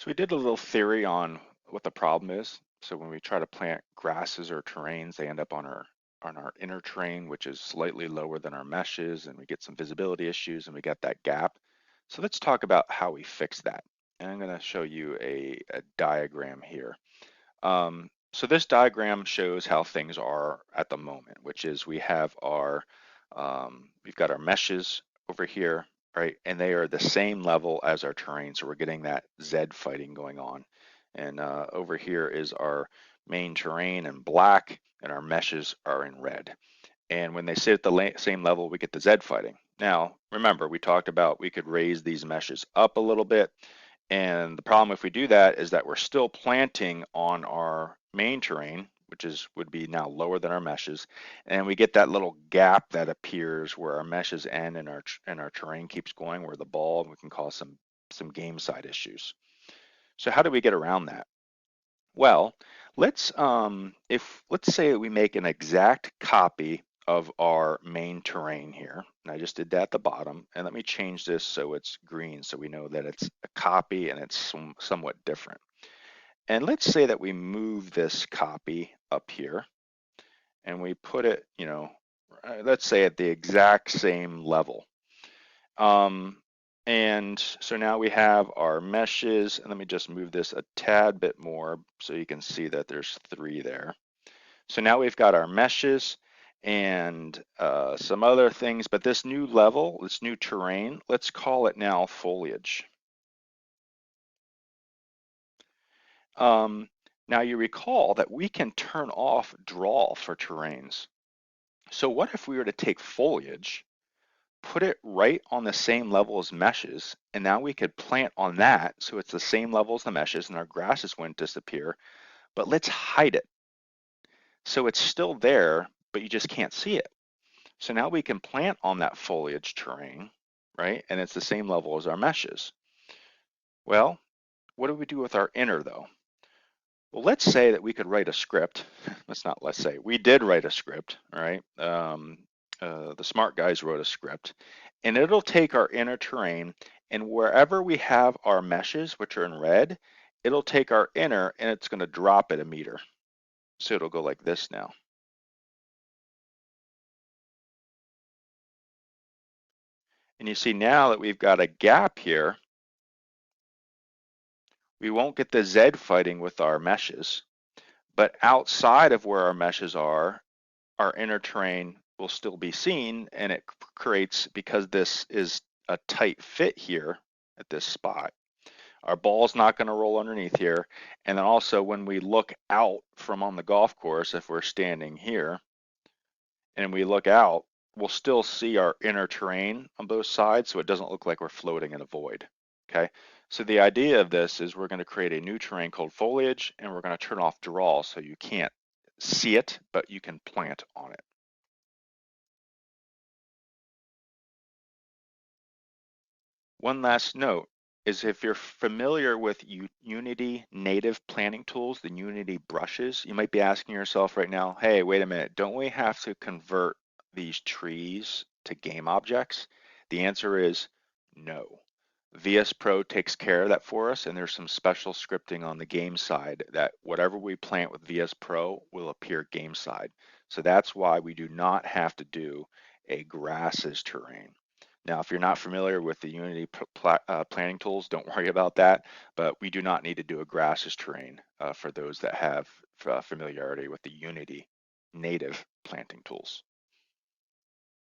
So we did a little theory on what the problem is. So when we try to plant grasses or terrains, they end up on our inner terrain, which is slightly lower than our meshes, and we get some visibility issues and we got that gap. So let's talk about how we fix that. And I'm going to show you a diagram here. So this diagram shows how things are at the moment, which is we have we've got our meshes over here, right? And they are the same level as our terrain. So we're getting that Z fighting going on. And over here is our main terrain in black and our meshes are in red. And when they sit at the same level, we get the Z fighting. Now, remember, we talked about we could raise these meshes up a little bit. And the problem if we do that is that we're still planting on our main terrain, which would be now lower than our meshes, and we get that little gap that appears where our meshes end and our terrain keeps going where the ball, and we can cause some game side issues. So how do we get around that? Well, let's let's say we make an exact copy of our main terrain here, and I just did that at the bottom, and let me change this so it's green so we know that it's a copy and it's somewhat different. And let's say that we move this copy up here and we put it, let's say at the exact same level. And so now we have our meshes, and let me just move this a tad bit more so you can see that there's 3 there. So now we've got our meshes and some other things, but this new level, this new terrain, let's call it now foliage. Now you recall that we can turn off draw for terrains. So what if we were to take foliage, put it right on the same level as meshes, and now we could plant on that so it's the same level as the meshes and our grasses wouldn't disappear, but let's hide it. So it's still there, but you just can't see it. So now we can plant on that foliage terrain, right? And it's the same level as our meshes. Well, what do we do with our inner though? Well, let's say that we could write a script. Let's say, we did write a script, all right? The smart guys wrote a script, and it'll take our inner terrain, and wherever we have our meshes, which are in red, it'll take our inner and it's going to drop it a meter. So it'll go like this now. And you see now that we've got a gap here, we won't get the Z fighting with our meshes, but outside of where our meshes are, our inner terrain will still be seen, and it creates, because this is a tight fit here at this spot, our ball's not going to roll underneath here. And then also when we look out from on the golf course, if we're standing here and we look out, we'll still see our inner terrain on both sides, so it doesn't look like we're floating in a void. Okay, so the idea of this is we're going to create a new terrain called foliage, and we're going to turn off draw so you can't see it, but you can plant on it. One last note is if you're familiar with Unity native planting tools, the Unity brushes, you might be asking yourself right now, hey, wait a minute, don't we have to convert these trees to game objects? The answer is no. VSPro takes care of that for us, and there's some special scripting on the game side that whatever we plant with VSPro will appear game side. So that's why we do not have to do a grasses terrain. Now, if you're not familiar with the Unity planning tools, don't worry about that, but we do not need to do a grasses terrain for those that have familiarity with the Unity native planting tools.